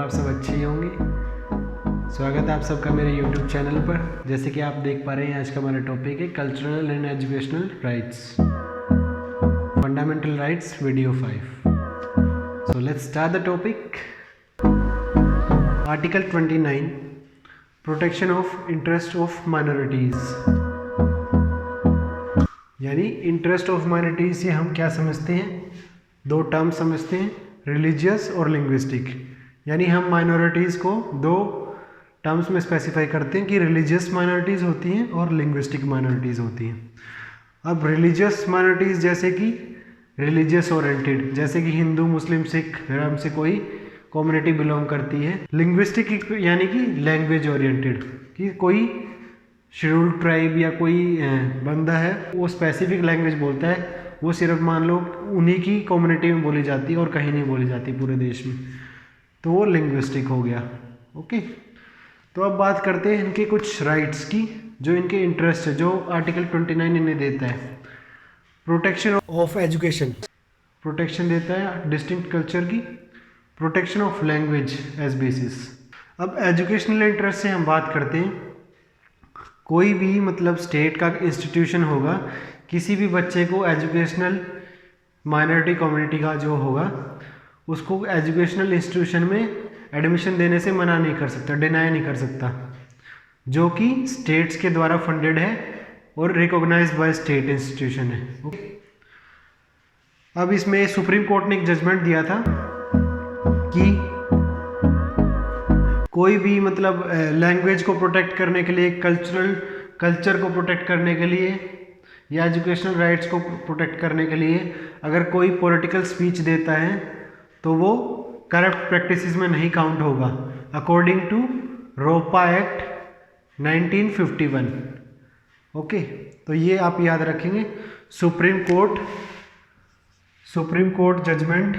आप सब अच्छे ही होंगे। स्वागत है आप सबका मेरे YouTube चैनल पर। जैसे कि आप देख पा रहे हैं, आज का हमारा टॉपिक है cultural and educational rights, fundamental rights video 5। So let's start the topic. Article 29, protection of interest of minorities. यानी इंटरेस्ट ऑफ माइनॉरिटीज़ से हम क्या समझते हैं? दो टर्म समझते हैं, रिलीजियस और लिंग्विस्टिक। यानी हम माइनॉरिटीज़ को दो टर्म्स में स्पेसिफाई करते हैं कि रिलीजियस माइनॉरिटीज़ होती हैं और लिंग्विस्टिक माइनॉरिटीज़ होती हैं। अब रिलीजियस माइनॉरिटीज़ जैसे कि रिलीजियस ओरिएंटेड, जैसे कि हिंदू, मुस्लिम, सिख धर्म से कोई कम्युनिटी बिलोंग करती है। लिंग्विस्टिक यानी कि लैंग्वेज ओरिएंटेड, कि कोई शेड्यूल्ड ट्राइब या कोई बंदा है वो स्पेसिफिक लैंग्वेज बोलता है, वो सिर्फ मान लो उन्हीं की कम्युनिटी में बोली जाती है और कहीं नहीं बोली जाती पूरे देश में, तो वो लिंग्विस्टिक हो गया। ओके, तो अब बात करते हैं इनके कुछ राइट्स की, जो इनके इंटरेस्ट है, जो आर्टिकल 29 इन्हें देता है। प्रोटेक्शन ऑफ एजुकेशन, प्रोटेक्शन देता है डिस्टिंक्ट कल्चर की। Protection of language as basis. अब एजुकेशनल इंटरेस्ट से हम बात करते हैं, कोई भी मतलब स्टेट का इंस्टीट्यूशन होगा, किसी भी बच्चे को एजुकेशनल माइनॉरिटी कम्युनिटी का जो होगा उसको एजुकेशनल इंस्टीट्यूशन में एडमिशन देने से मना नहीं कर सकता, डिनाई नहीं कर सकता, जो कि स्टेट्स के द्वारा फंडेड है और रिकॉग्नाइज्ड बाय स्टेट इंस्टीट्यूशन है। अब इसमें सुप्रीम कोर्ट ने एक जजमेंट दिया था कि कोई भी मतलब लैंग्वेज को प्रोटेक्ट करने के लिए, कल्चर को प्रोटेक्ट करने के लिए या एजुकेशनल राइट्स को प्रोटेक्ट करने के लिए अगर कोई पॉलिटिकल स्पीच देता है तो वो करप्ट प्रैक्टिसेस में नहीं काउंट होगा, अकॉर्डिंग टू रोपा एक्ट 1951। ओके, तो ये आप याद रखेंगे, सुप्रीम कोर्ट जजमेंट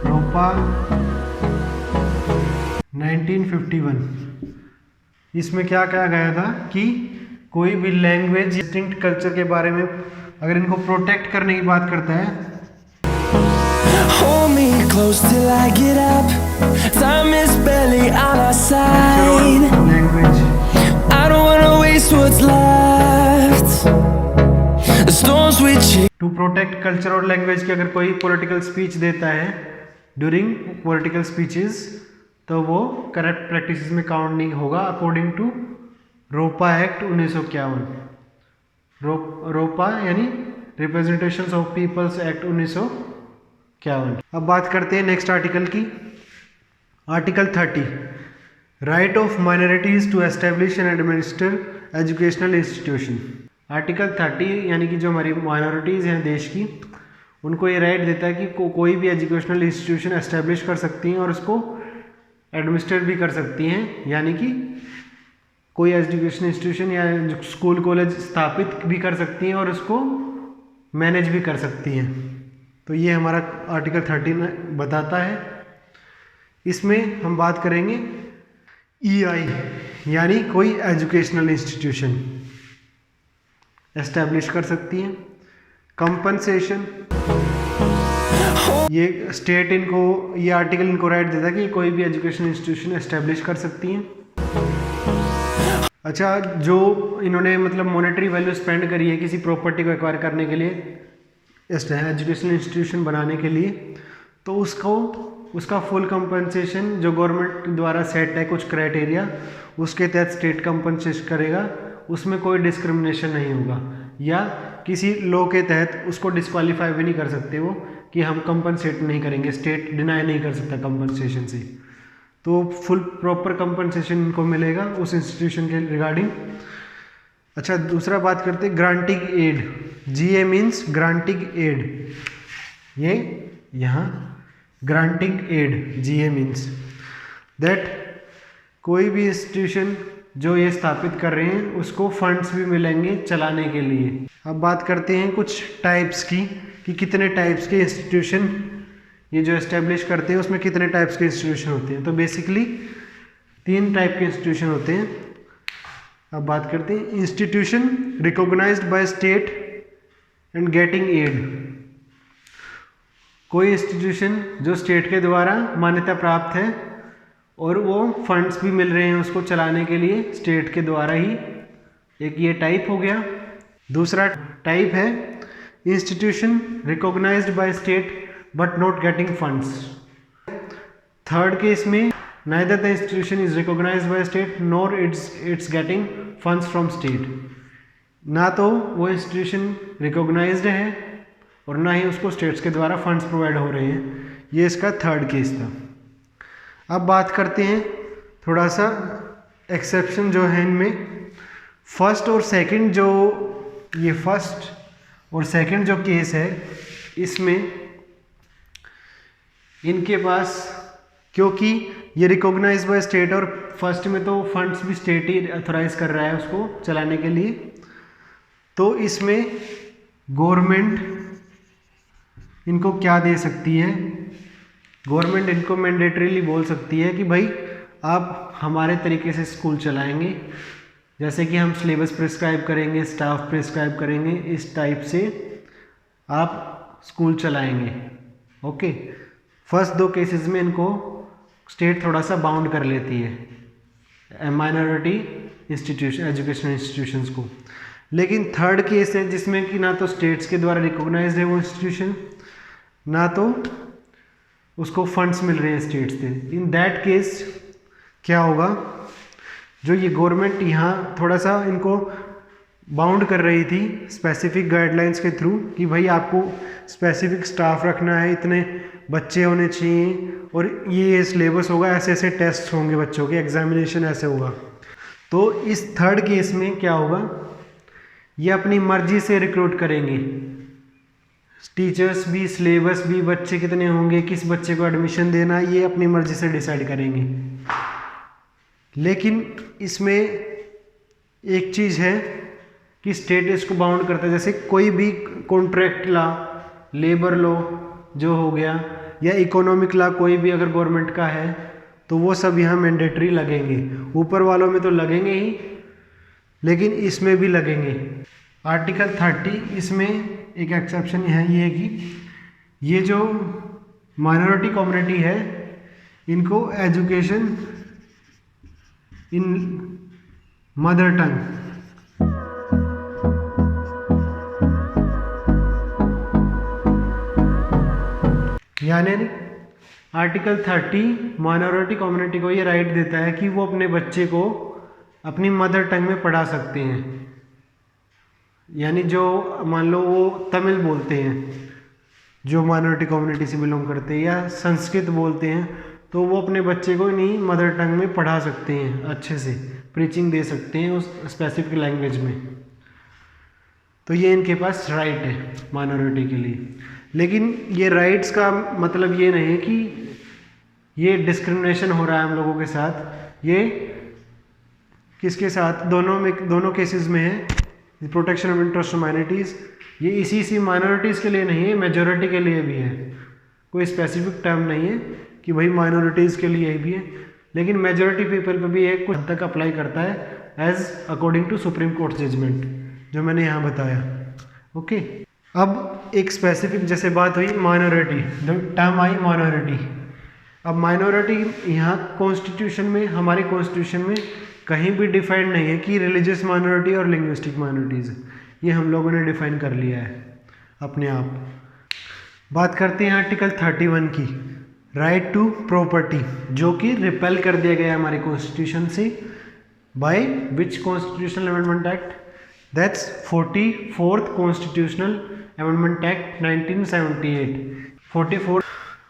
रोपा 1951। इसमें क्या कहा गया था कि कोई भी लैंग्वेज डिस्टिंक्ट कल्चर के बारे में अगर इनको प्रोटेक्ट करने की बात करता है, Hold me close till I get up. Time is barely on our side. Language I don't wanna waste what's left. The storms we chase. To protect culture और लैंग्वेज की अगर कोई पॉलिटिकल स्पीच देता है ड्यूरिंग पॉलिटिकल स्पीचेस, तो वो corrupt practices में count नहीं होगा, अकॉर्डिंग टू रोपा एक्ट 1951। रोपा यानी रिप्रेजेंटेशंस ऑफ पीपल्स एक्ट 1951। अब बात करते हैं नेक्स्ट आर्टिकल की, article 30, right of minorities to establish and administer educational institution. Article 30 यानी कि जो हमारी माइनॉरिटीज़ हैं देश की, उनको ये राइट देता है कि कोई भी एजुकेशनल इंस्टीट्यूशन एस्टेब्लिश कर सकती हैं और उसको एडमिनिस्ट्रेट भी कर सकती हैं, यानी कि कोई एजुकेशन इंस्टीट्यूशन या स्कूल कॉलेज स्थापित भी कर सकती हैं और उसको मैनेज भी कर सकती हैं। तो ये हमारा आर्टिकल 30 बताता है। इसमें हम बात करेंगे EI, यानी कोई एजुकेशनल इंस्टीट्यूशन एस्टेब्लिश कर सकती हैं। कंपनसेशन, ये स्टेट इनको, ये आर्टिकल इनको राइट देता है कि कोई भी एजुकेशन इंस्टीट्यूशन एस्टेब्लिश कर सकती हैं। अच्छा, जो इन्होंने मतलब मॉनेटरी वैल्यू स्पेंड करी है किसी प्रॉपर्टी को एक्वायर करने के लिए, एजुकेशनल इंस्टीट्यूशन बनाने के लिए, तो उसका फुल कंपनसेशन जो गवर्नमेंट द्वारा सेट है कुछ क्राइटेरिया, उसके तहत स्टेट कंपनसेशन करेगा, उसमें कोई डिस्क्रिमिनेशन नहीं होगा, या किसी लॉ के तहत उसको डिस्क्वालीफाई भी नहीं कर सकते वो कि हम कंपनसेट नहीं करेंगे, स्टेट डिनाई नहीं कर सकता कंपनसेशन से, तो फुल प्रॉपर कंपनसेशन इनको मिलेगा उस इंस्टीट्यूशन के रिगार्डिंग। अच्छा, दूसरा बात करते हैं granting aid. GA means granting aid, ये यहाँ granting aid GA means that कोई भी इंस्टीट्यूशन जो ये स्थापित कर रहे हैं उसको फंड्स भी मिलेंगे चलाने के लिए। अब बात करते हैं कुछ टाइप्स की, कि कितने टाइप्स के इंस्टीट्यूशन ये जो एस्टेब्लिश करते हैं उसमें कितने टाइप्स के इंस्टीट्यूशन होते हैं। तो बेसिकली 3 टाइप के इंस्टीट्यूशन होते हैं। अब बात करते हैं institution recognized by state and getting aid. कोई इंस्टीट्यूशन जो स्टेट के द्वारा मान्यता प्राप्त है और वो फंड्स भी मिल रहे हैं उसको चलाने के लिए स्टेट के द्वारा ही, एक ये टाइप हो गया। दूसरा टाइप है institution recognized by state but not getting funds. Third case में neither the institution is recognized by state nor it's getting funds from state। ना तो वो इंस्टीट्यूशन रिकॉग्नाइज्ड है और ना ही उसको स्टेट्स के द्वारा फंड्स प्रोवाइड हो रहे हैं। ये इसका थर्ड केस था। अब बात करते हैं थोड़ा सा एक्सेप्शन जो है इनमें। फर्स्ट और सेकंड जो, ये फर्स्ट और सेकंड जो केस है इसमें इनके पास, क्योंकि ये रिकॉग्नाइज बाय स्टेट और फर्स्ट में तो फंड्स भी स्टेट ही अथोराइज कर रहा है उसको चलाने के लिए, तो इसमें गवर्नमेंट इनको क्या दे सकती है, गवर्नमेंट इनको मैंडेटरीली बोल सकती है कि भाई आप हमारे तरीके से स्कूल चलाएंगे, जैसे कि हम सिलेबस प्रिस्क्राइब करेंगे, स्टाफ प्रिस्क्राइब करेंगे, इस टाइप से आप स्कूल चलाएंगे। ओके, फर्स्ट दो केसेस में इनको स्टेट थोड़ा सा बाउंड कर लेती है माइनॉरिटी इंस्टीट्यूशन, एजुकेशनल इंस्टीट्यूशंस को। लेकिन थर्ड केस है जिसमें कि ना तो स्टेट्स के द्वारा रिकॉग्नाइज्ड है वो इंस्टीट्यूशन, ना तो उसको फंड्स मिल रहे हैं स्टेट से। इन दैट केस क्या होगा, जो ये गवर्नमेंट यहाँ थोड़ा सा इनको बाउंड कर रही थी स्पेसिफिक गाइडलाइंस के थ्रू कि भाई आपको स्पेसिफिक स्टाफ रखना है, इतने बच्चे होने चाहिए और ये सिलेबस होगा, ऐसे ऐसे टेस्ट होंगे बच्चों के, एग्जामिनेशन ऐसे होगा। तो इस थर्ड केस में क्या होगा, ये अपनी मर्जी से रिक्रूट करेंगे टीचर्स भी, सिलेबस भी, बच्चे कितने होंगे, किस बच्चे को एडमिशन देना, ये अपनी मर्जी से डिसाइड करेंगे। लेकिन इसमें एक चीज़ है कि स्टेट इसको बाउंड करता है, जैसे कोई भी कॉन्ट्रैक्ट लॉ, लेबर लॉ जो हो गया, या इकोनॉमिक लॉ कोई भी अगर गवर्नमेंट का है तो वो सब यहाँ मैंडेटरी लगेंगे। ऊपर वालों में तो लगेंगे ही, लेकिन इसमें भी लगेंगे। आर्टिकल 30 इसमें एक एक्सेप्शन है, ये है कि ये जो माइनॉरिटी कम्युनिटी है इनको एजुकेशन इन मदर टंग, यानी आर्टिकल 30 माइनॉरिटी कम्युनिटी को ये राइट देता है कि वो अपने बच्चे को अपनी मदर टंग में पढ़ा सकते हैं। यानी जो मान लो वो तमिल बोलते हैं, जो माइनॉरिटी कम्युनिटी से बिलोंग करते हैं, या संस्कृत बोलते हैं, तो वो अपने बच्चे को इन्हीं मदर टंग में पढ़ा सकते हैं, अच्छे से प्रीचिंग दे सकते हैं उस स्पेसिफिक लैंग्वेज में। तो ये इनके पास राइट है माइनॉरिटी के लिए। लेकिन ये राइट्स का मतलब ये नहीं है कि ये डिस्क्रिमिनेशन हो रहा है हम लोगों के साथ। ये किसके साथ, दोनों केसेस में है protection of interest of minorities. ये इसी माइनॉरिटीज़ के लिए नहीं है, मेजॉरिटी के लिए भी है। कोई स्पेसिफिक टर्म नहीं है कि भाई माइनॉरिटीज़ के लिए भी है, लेकिन मेजॉरिटी पीपल पे भी एक कुछ हद तक अप्लाई करता है as according to supreme court judgment, जो मैंने यहाँ बताया। ओके, अब एक स्पेसिफिक जैसे बात हुई माइनॉरिटी, टर्म आई माइनॉरिटी। अब माइनॉरिटी यहाँ कॉन्स्टिट्यूशन में, हमारे कॉन्स्टिट्यूशन में कहीं भी डिफाइंड नहीं है कि रिलीजियस माइनॉरिटी और लिंग्विस्टिक माइनॉरिटीज़, ये हम लोगों ने डिफाइन कर लिया है अपने आप। बात करते हैं आर्टिकल 31 की, राइट टू प्रॉपर्टी, जो कि रिपेल कर दिया गया हमारे कॉन्स्टिट्यूशन से by which constitutional amendment act, that's 44th constitutional amendment act 1978।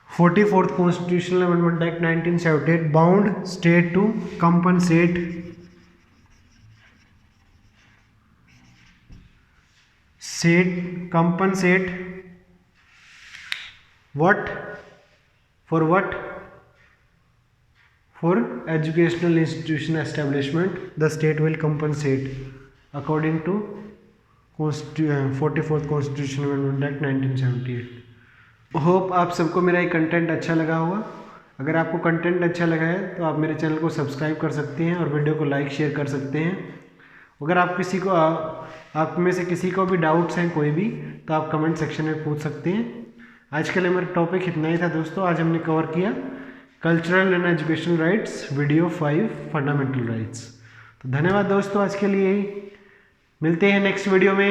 44th constitutional amendment act 1978 बाउंड स्टेट टू compensate what for educational institution establishment, the state will compensate according to 44th constitutional amendment act 1978। Hope आप सबको मेरा ये content अच्छा लगा होगा। अगर आपको कंटेंट अच्छा लगा है तो आप मेरे चैनल को सब्सक्राइब कर सकते हैं और वीडियो को लाइक शेयर कर सकते हैं। अगर आप किसी को आप में से किसी को भी डाउट्स हैं कोई भी, तो आप कमेंट सेक्शन में पूछ सकते हैं। आज के लिए मेरा टॉपिक इतना ही था दोस्तों। आज हमने कवर किया cultural and educational rights, video 5 fundamental rights. तो धन्यवाद दोस्तों, आज के लिए मिलते हैं नेक्स्ट वीडियो में।